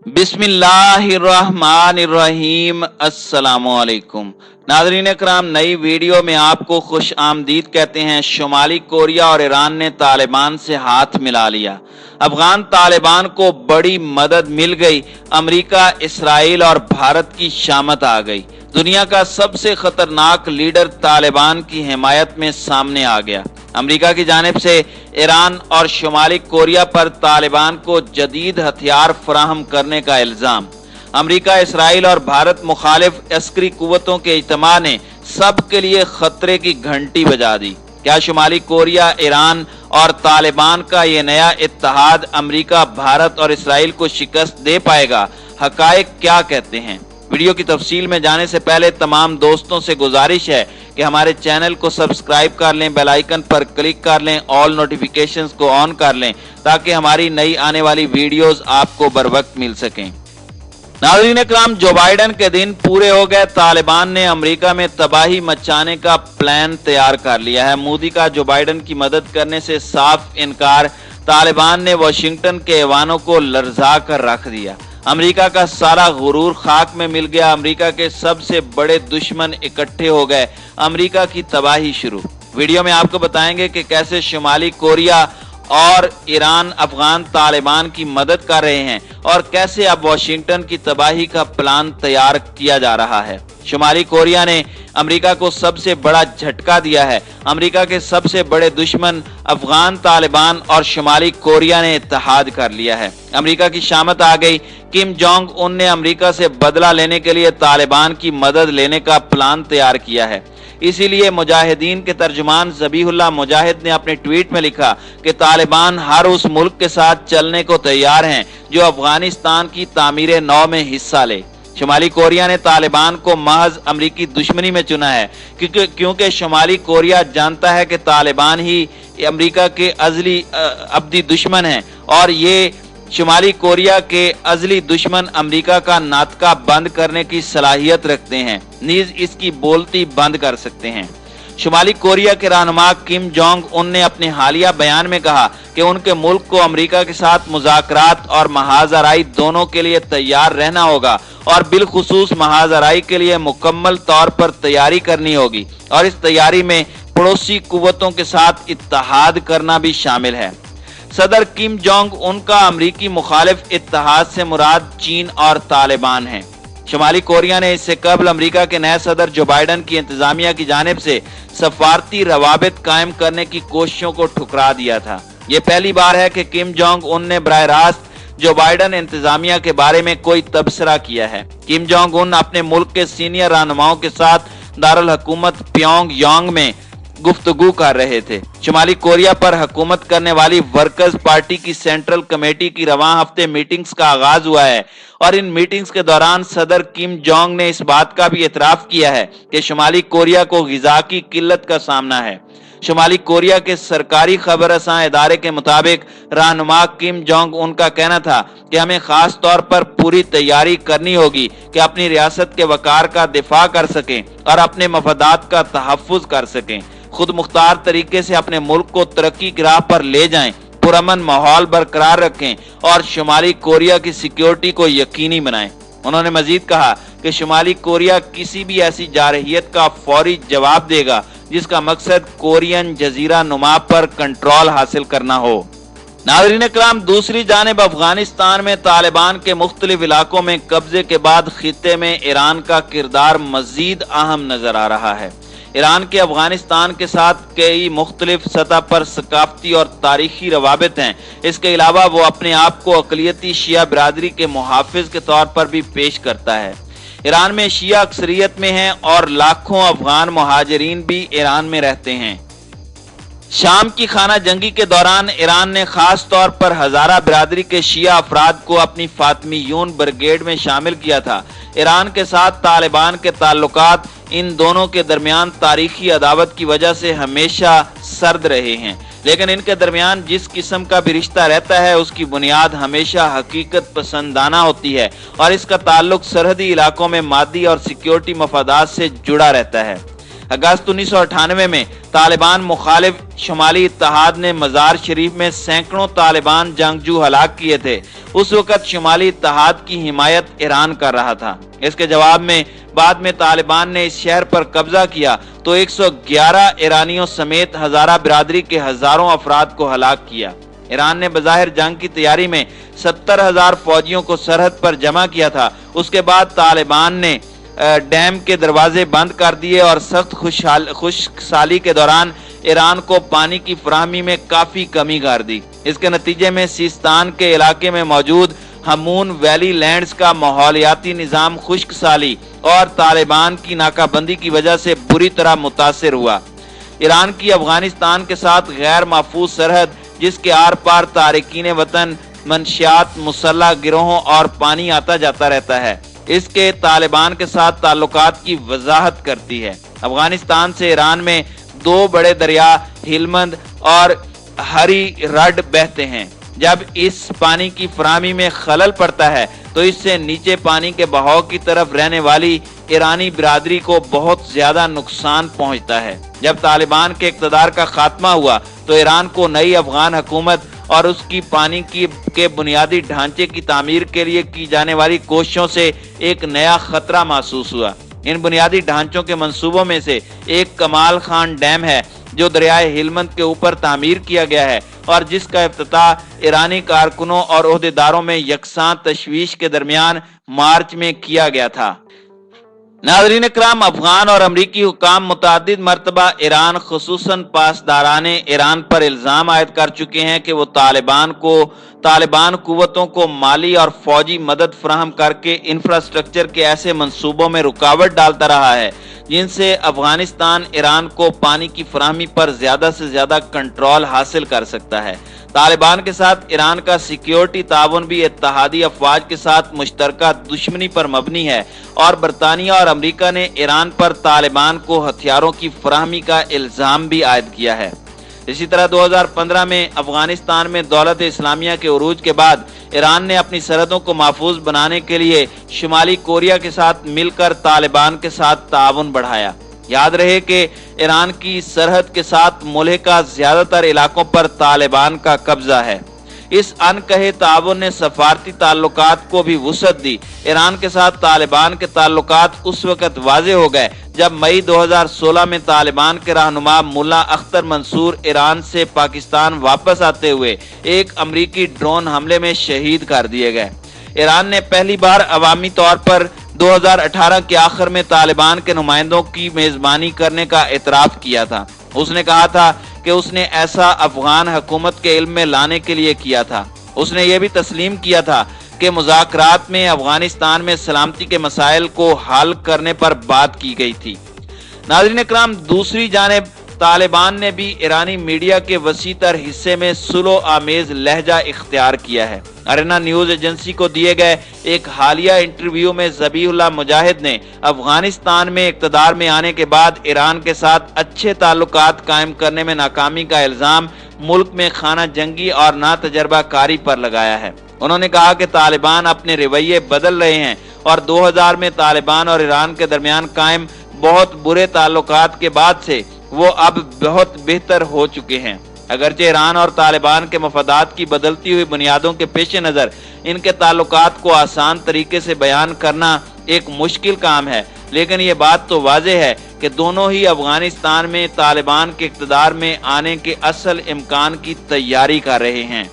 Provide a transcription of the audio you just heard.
बिस्मिल्लाहिर्रहमानिर्रहीम। अस्सलामुअलैकुम नाज़रीन इकराम, नई वीडियो में आपको खुश आमदीद कहते हैं। शुमाली कोरिया और ईरान ने तालिबान से हाथ मिला लिया। अफगान तालिबान को बड़ी मदद मिल गई। अमेरिका, इसराइल और भारत की शामत आ गई। दुनिया का सबसे खतरनाक लीडर तालिबान की हिमायत में सामने आ गया। अमेरिका की जानिब से ईरान और शुमाली कोरिया पर तालिबान को जदीद हथियार फराहम करने का इल्ज़ाम। अमेरिका, इसराइल और भारत मुखालिफ अस्करी कुव्वतों के इज्तिमा ने सब के लिए खतरे की घंटी बजा दी। क्या शुमाली कोरिया, ईरान और तालिबान का ये नया इत्तेहाद अमेरिका, भारत और इसराइल को शिकस्त दे पाएगा? हकायक क्या कहते हैं? वीडियो की तफसील में जाने से पहले तमाम दोस्तों से गुजारिश है कि हमारे चैनल को सब्सक्राइब कर लें, बेल आइकन पर क्लिक कर लें, ऑल नोटिफिकेशंस को ऑन कर लें ताकि हमारी नई आने वाली वीडियोस आपको बर वक्त मिल सकें। नाज़रीन इकराम, जो बाइडन के दिन पूरे हो गए। तालिबान ने अमेरिका में तबाही मचाने का प्लान तैयार कर लिया है। मोदी का जो बाइडन की मदद करने से साफ इनकार। तालिबान ने वाशिंगटन के ऐवानों को लर्जा कर रख दिया। अमेरिका का सारा गुरूर खाक में मिल गया। अमेरिका के सबसे बड़े दुश्मन इकट्ठे हो गए। अमेरिका की तबाही शुरू। वीडियो में आपको बताएंगे कि कैसे शुमाली कोरिया और ईरान अफगान तालिबान की मदद कर रहे हैं और कैसे अब वाशिंगटन की तबाही का प्लान तैयार किया जा रहा है। शुमाली कोरिया ने अमेरिका को सबसे बड़ा झटका दिया है। अमेरिका के सबसे बड़े दुश्मन अफगान तालिबान और शुमाली कोरिया ने इत्तेहाद कर लिया है। अमेरिका की शामत आ गई। किम जोंग उन ने अमेरिका से बदला लेने के लिए तालिबान की मदद लेने का प्लान तैयार किया है। इसीलिए मुजाहिदीन के तर्जुमान ज़बीहुल्लाह मुजाहिद ने अपने ट्वीट में लिखा कि तालिबान हर उस मुल्क के साथ चलने को तैयार हैं जो अफगानिस्तान की तामीर नौ में हिस्सा ले। शुमाली कोरिया ने तालिबान को महज अमरीकी दुश्मनी में चुना है क्योंकि शुमाली कोरिया जानता है कि तालिबान ही अमरीका के अब्दी दुश्मन हैं और ये शुमाली कोरिया के अजली दुश्मन अमेरिका का नाटका बंद करने की सलाहियत रखते हैं, नीज इसकी बोलती बंद कर सकते हैं। शुमाली कोरिया के रहनुमा किम जोंग उन ने अपने हालिया बयान में कहा कि उनके मुल्क को अमेरिका के साथ मुज़ाकरात और महाजराई दोनों के लिए तैयार रहना होगा और बिलखुसूस महाजराई के लिए मुकम्मल तौर पर तैयारी करनी होगी और इस तैयारी में पड़ोसी कुव्वतों के साथ इत्तेहाद करना भी शामिल है। सदर किम जोंग उनका अमरीकी मुखालिफ इत्तेहाद से मुराद चीन और तालिबान है। शुमाली कोरिया ने इससे कबल अमेरिका के नए सदर जो बाइडन की इंतजामिया की जानिब से सफारती रवाबित कायम करने की कोशिशों को ठुकरा दिया था। ये पहली बार है कि किम जोंग उन ने बराह रास्त जो बाइडन इंतजामिया के बारे में कोई तबसरा किया है। किम जोंग उन अपने मुल्क के सीनियर रहनुमाओं के साथ दारुल हुकूमत प्योंगयांग में गुफ्तगू कर रहे थे। शुमाली कोरिया पर हुकूमत करने वाली वर्कर्स पार्टी की सेंट्रल कमेटी की रवां हफ्ते मीटिंग्स का आगाज हुआ है और इन मीटिंग्स के दौरान सदर किम जोंग ने इस बात का भी एतराफ किया है कि शुमाली कोरिया को ग़िज़ा की किल्लत का सामना है। शुमाली कोरिया के सरकारी खबर रसां इदारे के मुताबिक रहनुमा किम जोंग उनका कहना था कि हमें खास तौर पर पूरी तैयारी करनी होगी कि अपनी रियासत के वकार का दिफा कर सकें और अपने मफादात का तहफ़्फ़ुज़ कर सकें, खुद मुख्तार तरीके से अपने मुल्क को तरक्की की राह पर ले जाएं, पुरअमन माहौल बरकरार रखें और शुमाली कोरिया की सिक्योरिटी को यकीनी बनाएं। उन्होंने मजीद कहा कि शुमाली कोरिया किसी भी ऐसी जारहियत का फौरी जवाब देगा जिसका मकसद कोरियन जजीरा नुमा पर कंट्रोल हासिल करना हो। नाज़रीन इकराम, दूसरी जानिब अफगानिस्तान में तालिबान के मुख्तलिफ इलाकों में कब्जे के बाद खित्ते में ईरान का किरदार मजीद अहम नजर आ रहा है। ईरान के अफगानिस्तान के साथ कई मुख्तलिफ सतह पर सकाफती और तारीखी रवाबित हैं। इसके अलावा वो अपने आप को अक़लियती शिया बिरादरी के मुहाफिज के तौर पर भी पेश करता है। ईरान में शिया अक्सरियत में हैं और लाखों अफगान मुहाजिरीन भी ईरान में रहते हैं। शाम की खाना जंगी के दौरान ईरान ने खास तौर पर हजारा बिरादरी के शिया अफराद को अपनी फातिमीयून ब्रिगेड में शामिल किया था। ईरान के साथ तालिबान के ताल्लुकात इन दोनों के दरमियान तारीखी अदावत की वजह से हमेशा सर्द रहे हैं, लेकिन इनके दरमियान जिस किस्म का भी रिश्ता रहता है उसकी बुनियाद हमेशा हकीकत पसंदाना होती है और इसका ताल्लुक सरहदी इलाकों में मादी और सिक्योरिटी मफादात से जुड़ा रहता है। अगस्त 1998 में तालिबान मुखालिफ शुमाली इत्तेहाद ने मजार शरीफ में सैकड़ों तालिबान जंगजू हलाक किए थे, उस वक्त शुमाली इत्तेहाद की हिमायत ईरान कर रहा था। इसके जवाब में बाद में तालिबान ने इस शहर पर कब्जा किया तो 111 ईरानियों समेत हजारा बिरादरी के हजारों अफराद को हलाक किया। ईरान ने बज़ाहिर जंग की तैयारी में 70,000 फौजियों को सरहद पर जमा किया था। उसके बाद तालिबान ने डैम के दरवाजे बंद कर दिए और सख्त खुशहाली के दौरान ईरान को पानी की फराहमी में काफी कमी कर दी। इसके नतीजे में सिस्तान के इलाके में मौजूद हमून वैली लैंड्स का माहौलियाती निज़ाम खुश्क साली और तालिबान की नाकाबंदी की वजह से बुरी तरह मुतासिर हुआ। ईरान की अफगानिस्तान के साथ गैर महफूज सरहद, जिसके आर पार तारिकीन वतन, मंशियात, मुसल्लह गिरोहों और पानी आता जाता रहता है, इसके तालिबान के साथ ताल्लुकात की वजाहत करती है। अफगानिस्तान से ईरान में दो बड़े दरिया हिलमंद और हरी रड बहते हैं। जब इस पानी की फराहमी में खलल पड़ता है तो इससे नीचे पानी के बहाव की तरफ रहने वाली ईरानी बिरादरी को बहुत ज्यादा नुकसान पहुंचता है। जब तालिबान के इक़्तिदार का खात्मा हुआ तो ईरान को नई अफगान हुकूमत और उसकी पानी के बुनियादी ढांचे की तामीर के लिए की जाने वाली कोशिशों से एक नया खतरा महसूस हुआ। इन बुनियादी ढांचों के मंसूबों में से एक कमाल खान डैम है, जो दरियाए हिलमंद के ऊपर तामीर किया गया है और जिसका इफ्तिताह ईरानी कारकुनों और ओहदेदारों में यकसां तशवीश के दरमियान मार्च में किया गया था। नाज़रीन इकराम, अफगान और अमरीकी हुकाम मुतअद्दिद मरतबा ईरान खुसूसन पासदाराने ईरान पर इल्ज़ाम आयद कर चुके हैं कि वो तालिबान कुव्वतों को माली और फौजी मदद फराहम करके इंफ्रास्ट्रक्चर के ऐसे मंसूबों में रुकावट डालता रहा है जिनसे अफगानिस्तान ईरान को पानी की फराहमी पर ज्यादा से ज्यादा कंट्रोल हासिल कर सकता है। तालिबान के साथ ईरान का सिक्योरिटी ताउन भी इत्तेहादी अफवाज के साथ मुश्तरका दुश्मनी पर मबनी है और बरतानिया और अमरीका ने ईरान पर तालिबान को हथियारों की फराहमी का इल्ज़ाम भी आयद किया है। इसी तरह 2015 में अफगानिस्तान में दौलत इस्लामिया के उरूज के बाद ईरान ने अपनी सरहदों को महफूज बनाने के लिए शुमाली कोरिया के साथ मिलकर तालिबान के साथ ताउन बढ़ाया। याद रहे कि ईरान की सरहद के साथ मुल्हिका ज्यादातर इलाकों पर तालिबान का कब्जा है। इस अनकहे ताउन ने सफारती ताल्लुकात को भी वुसअत दी। ईरान के साथ तालिबान के ताल्लुकात उस वक्त वाजे हो गए जब मई 2016 में तालिबान के रहनुमा मुल्ला अख्तर मंसूर ईरान से पाकिस्तान वापस आते हुए एक अमरीकी ड्रोन हमले में शहीद कर दिए गए। ईरान ने पहली बार अवामी तौर पर 2018 के आखिर में तालिबान के नुमाइंदों की मेजबानी करने का एतराफ किया था। उसने कहा था कि उसने ऐसा अफगान हुकूमत के इल्म में लाने के लिए किया था। उसने ये भी तस्लीम किया था कि मुज़ाकरात में अफगानिस्तान में सलामती के मसाइल को हल करने पर बात की गई थी। नाज़रीन इकराम, दूसरी जानिब तालिबान ने भी ईरानी मीडिया के वसीतर हिस्से में सुलो आमेज लहजा इख्तियार किया है। अरेना न्यूज एजेंसी को दिए गए एक हालिया इंटरव्यू में ज़बीहुल्लाह मुजाहिद ने अफगानिस्तान में इक़्तिदार में आने के बाद ईरान के साथ अच्छे ताल्लुकात कायम करने में नाकामी का इल्ज़ाम मुल्क में खाना जंगी और ना तजर्बा कारी पर लगाया है। उन्होंने कहा कि तालिबान अपने रवैये बदल रहे हैं और 2000 में तालिबान और ईरान के दरमियान कायम बहुत बुरे ताल्लुकात के बाद से वो अब बहुत बेहतर हो चुके हैं। अगरचे ईरान और तालिबान के मफादात की बदलती हुई बुनियादों के पेश नज़र इनके ताल्लुकात को आसान तरीके से बयान करना एक मुश्किल काम है, लेकिन ये बात तो वाज़ेह है कि दोनों ही अफगानिस्तान में तालिबान के इक़्तिदार में आने के असल इम्कान की तैयारी कर रहे हैं।